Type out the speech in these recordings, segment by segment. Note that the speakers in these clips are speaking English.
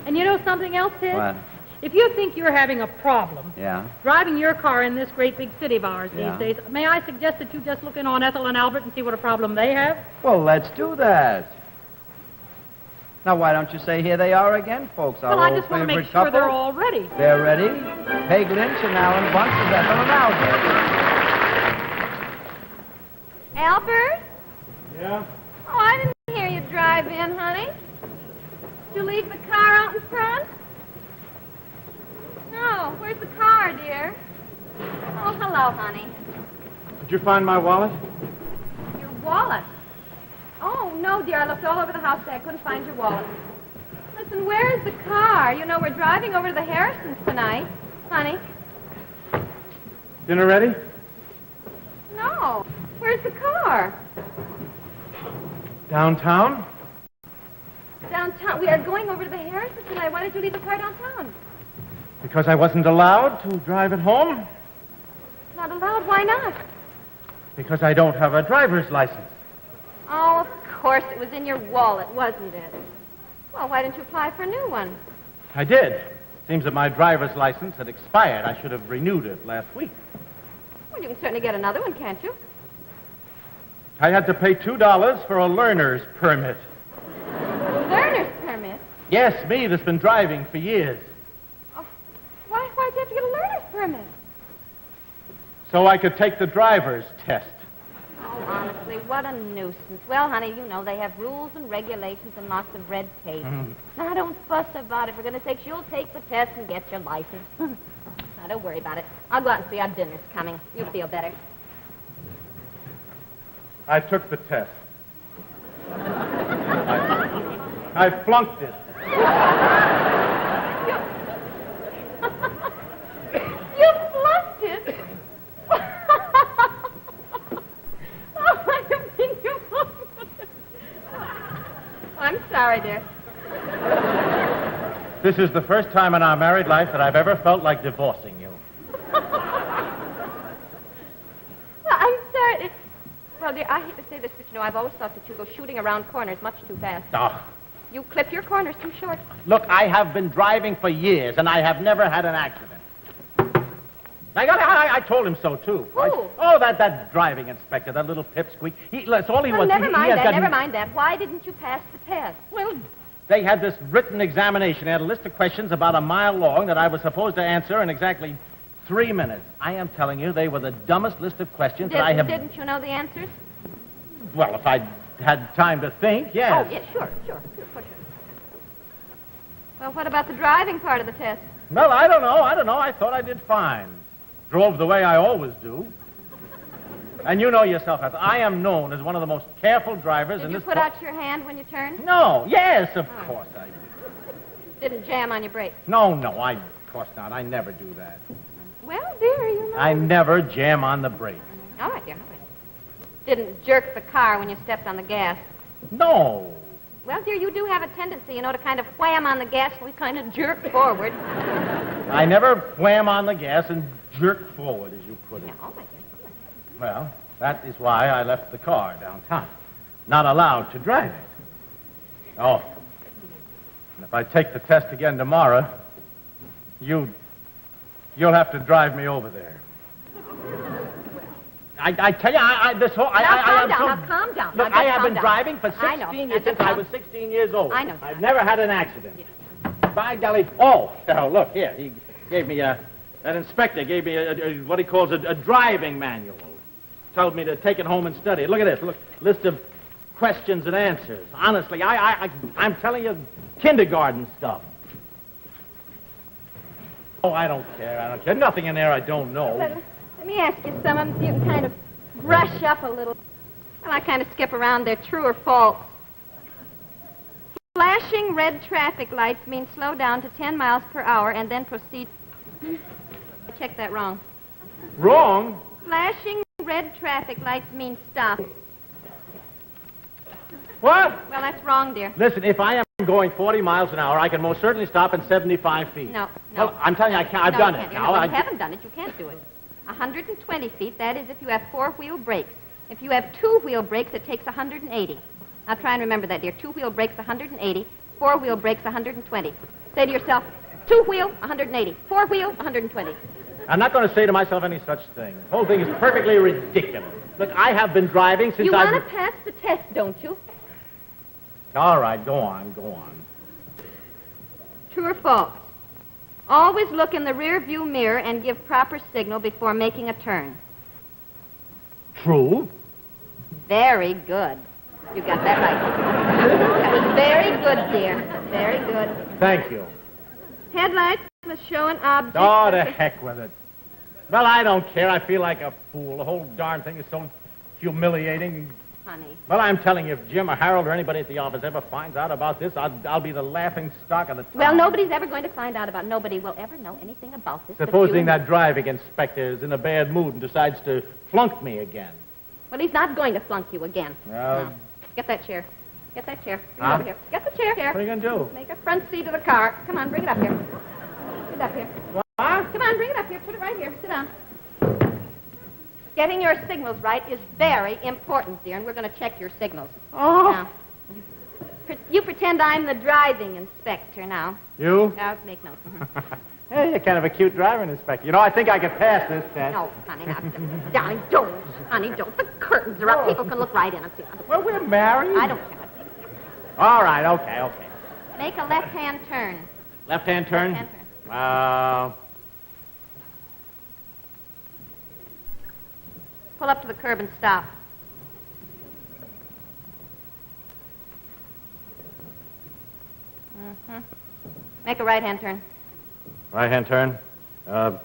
And you know something else, Ted? What? If you think you're having a problem driving your car in this great big city of ours these days, may I suggest that you just look in on Ethel and Albert and see what a problem they have? Well, let's do that. Now, why don't you say here they are again, folks? Our Well, I old just want to make favorite sure couple. they're all ready. They're ready. Peg Lynch and Alan Bunce is Ethel and Albert. Albert? Yeah? Oh, I didn't hear you drive in, honey. Did you leave the car out in front? No. Where's the car, dear? Oh, hello, honey. Did you find my wallet? Your wallet? Oh, no, dear. I looked all over the house today. I couldn't find your wallet. Listen, where's the car? You know, we're driving over to the Harrisons tonight. Honey? Dinner ready? No. Where's the car? Downtown? Downtown. We are going over to the Harrisons tonight. Why did you leave the car downtown? Because I wasn't allowed to drive it home? Not allowed? Why not? Because I don't have a driver's license. Oh, of course. It was in your wallet, wasn't it? Well, why didn't you apply for a new one? I did. Seems that my driver's license had expired. I should have renewed it last week. Well, you can certainly get another one, can't you? I had to pay $2 for a learner's permit. Learner's permit? Yes, me that's been driving for years. Oh, why'd you have to get a learner's permit? So I could take the driver's test. Oh, honestly, what a nuisance. Well, honey, you know, they have rules and regulations and lots of red tape. Now, don't fuss about it. For goodness sakes, you'll take the test and get your license. Now, don't worry about it. I'll go out and see our dinner's coming. You'll feel better. I took the test. I flunked it. You flunked it? Oh, I don't think you flunked it. I'm sorry, dear. This is the first time in our married life that I've ever felt like divorcing you. Well, I'm sorry. Well, dear, I hate to say this, but you know, I've always thought that you go shooting around corners much too fast. Oh. You clip your corners too short. Look, I have been driving for years, and I have never had an accident. I told him so, too. Who? That driving inspector, that little pipsqueak. That's all he Well, was. never mind that, got... never mind that. Why didn't you pass the test? Well, they had this written examination. They had a list of questions about a mile long that I was supposed to answer in exactly 3 minutes. I am telling you, they were the dumbest list of questions that I have... Didn't you know the answers? Well, if I'd had time to think, yes. Oh, yeah, sure. Well, what about the driving part of the test? Well, I don't know. I thought I did fine. Drove the way I always do. And you know yourself, Ethel, I am known as one of the most careful drivers in this... Did you put out your hand when you turned? No. Yes, of course I did. Didn't jam on your brakes? No, of course not. I never do that. Well, dear, you know... I never jam on the brakes. All right, dear, all right. Didn't jerk the car when you stepped on the gas? No. Well, dear, you do have a tendency, you know, to kind of wham on the gas and we kind of jerk forward. I never wham on the gas and jerk forward, as you put it. Yeah, all right, dear. Well, that is why I left the car downtown. Not allowed to drive it. Oh. And if I take the test again tomorrow, you'll have to drive me over there. I tell you, this whole... Calm down. Look, I have been driving for 16 years, since I was 16 years old. I know. I've never had an accident. Yeah. By golly. Oh, look, here. He gave me that inspector gave me what he calls a driving manual. Told me to take it home and study it. Look at this. Look, list of questions and answers. Honestly, I'm telling you, kindergarten stuff. Oh, I don't care. Nothing in there I don't know. Let me ask you some of them so you can kind of brush up a little. Well, I kind of skip around there. True or false? Flashing red traffic lights mean slow down to 10 miles per hour and then proceed... I checked that wrong. Wrong? Flashing red traffic lights mean stop. What? Well, that's wrong, dear. Listen, if I am going 40 miles an hour, I can most certainly stop in 75 feet. No. Well, I'm telling you, I can't. I've done it. You haven't done it. You can't do it. 120 feet, that is if you have four-wheel brakes. If you have two-wheel brakes, it takes 180. Now try and remember that, dear. Two-wheel brakes, 180. Four-wheel brakes, 120. Say to yourself, 2-wheel, 180. 4-wheel, 120. I'm not going to say to myself any such thing. The whole thing is perfectly ridiculous. Look, I have been driving since You want to pass the test, don't you? All right, go on. True or false? Always look in the rear view mirror and give proper signal before making a turn. True. Very good. You got that right. That was very good, dear. Very good. Thank you. Headlights must show an object. Oh, to heck with it. Well, I don't care. I feel like a fool. The whole darn thing is so humiliating. Honey. Well, I'm telling you, if Jim or Harold or anybody at the office ever finds out about this, I'll be the laughing stock of the town. Well, nobody's ever going to find out about it. Nobody will ever know anything about this. Supposing that driving inspector is in a bad mood and decides to flunk me again. Well, he's not going to flunk you again. Well... No. Get that chair. Get that chair. Bring Huh? it over here. Get the chair here. What are you going to do? Make a front seat of the car. Come on, bring it up here. Put it up here. What? Come on, bring it up here. Put it right here. Sit down. Getting your signals right is very important, dear, and we're going to check your signals. Oh. Now, you pretend I'm the driving inspector now. You? Now, make notes. Hey, you're kind of a cute driving inspector. You know, I think I could pass this test. No, honey, now, darling, don't. Honey, don't. The curtains are up. People can look right in and see. Well, we're married. I don't care. All right, okay. Make a left-hand turn. Left-hand turn? Left-hand turn. Pull up to the curb and stop. Mm-hmm. Make a right-hand turn. Right-hand turn. To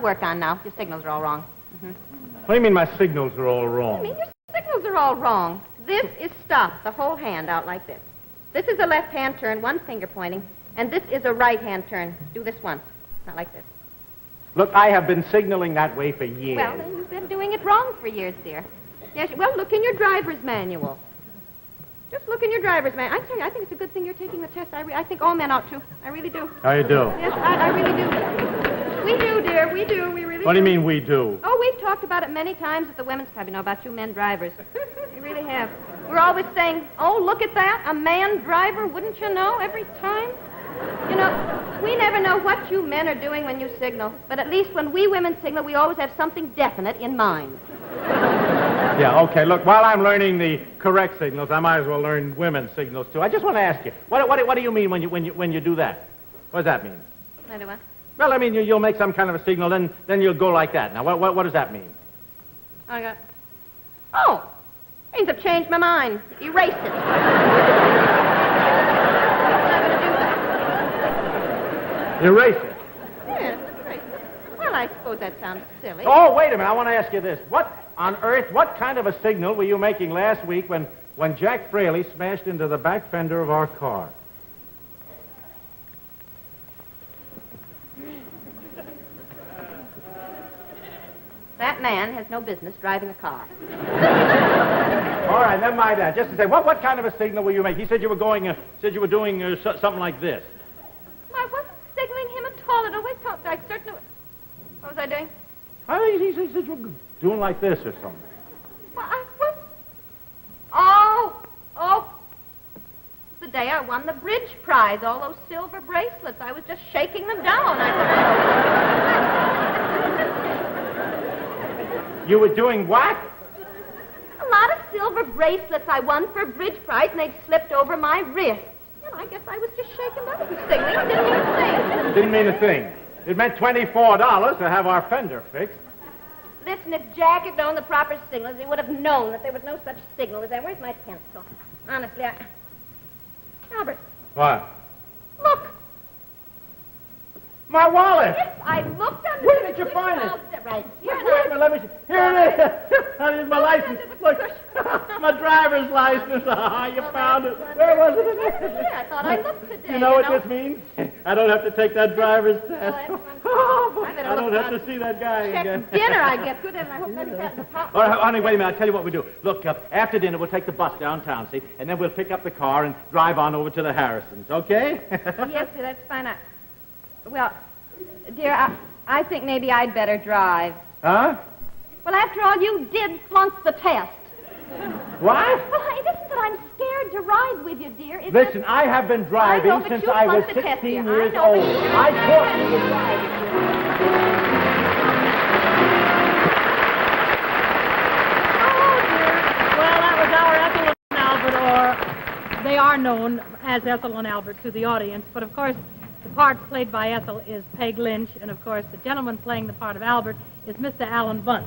work on now. Your signals are all wrong. Mm-hmm. What do you mean my signals are all I wrong? mean, your signals are all wrong. This is stop, the whole hand out like this. This is a left-hand turn, one finger pointing, and this is a right-hand turn. Do this once, not like this. Look, I have been signaling that way for years. Well, then you've been doing it wrong for years, dear. Yes, well, look in your driver's manual. Just look in your driver's manual. I tell you, I think it's a good thing you're taking the test. I think all men ought to. I really do. How you do? Yes, I really do. We do, dear. We do. We really do. What do you mean we do? Oh, we've talked about it many times at the Women's Club, you know, about you men drivers. We really have. We're always saying, oh, look at that, a man driver, wouldn't you know, every time? You know, we never know what you men are doing when you signal, but at least when we women signal, we always have something definite in mind. Yeah, okay, look, while I'm learning the correct signals, I might as well learn women's signals, too. I just want to ask you, what do you mean when you do that? What does that mean? I do what? Well, I mean, you'll make some kind of a signal, then you'll go like that. Now, what does that mean? Oh, means I've changed my mind. Erase it. Erase it. Yeah, erase it. Well, I suppose that sounds silly. Oh, wait a minute, I want to ask you this. What on earth, what kind of a signal were you making last week when Jack Fraley smashed into the back fender of our car? That man has no business driving a car. All right, never mind that. Just to say, what kind of a signal were you making? He said you were doing something like this. Well, I wasn't signaling him at all. It always talked. I certainly. What was I doing? He said you were doing like this or something. Well, I was. Oh. The day I won the bridge prize, all those silver bracelets. I was just shaking them down. You were doing what? A lot of silver bracelets I won for a bridge prize, and they'd slipped over my wrist. And I guess I was just shaking them. I was signaling. I didn't mean a thing. Didn't mean a thing. It meant $24 to have our fender fixed. Listen, if Jack had known the proper signals, he would have known that there was no such signal as that. Where's my pencil? Honestly, Albert. What? Look. My wallet. Yes, I looked under Where did you find it? Right here. Wait a minute, let me see. Here it is. Here's my license. Look, my driver's license. You found it. Where was it? Yeah, I thought I looked today. You know what this means? I don't have to take that driver's test. I don't have to see that guy again. Check dinner, I guess. Good, and I hope that's that in the top. All right, honey, wait a minute. I'll tell you what we do. Look, after dinner, we'll take the bus downtown, see? And then we'll pick up the car and drive on over to the Harrisons, okay? Yes, sir, that's fine. Well, dear, I think maybe I'd better drive. Huh? Well, after all, you did flunk the test. What? Well, it isn't that I'm scared, prepared to ride with you, dear. Listen, I have been driving I know, but since you I was flunked the test, 16 dear. years I know, old. but you- I taught you to drive. Well, that was our Ethel and Albert, or they are known as Ethel and Albert to the audience. But, of course, the part played by Ethel is Peg Lynch, and, of course, the gentleman playing the part of Albert is Mr. Alan Bunce.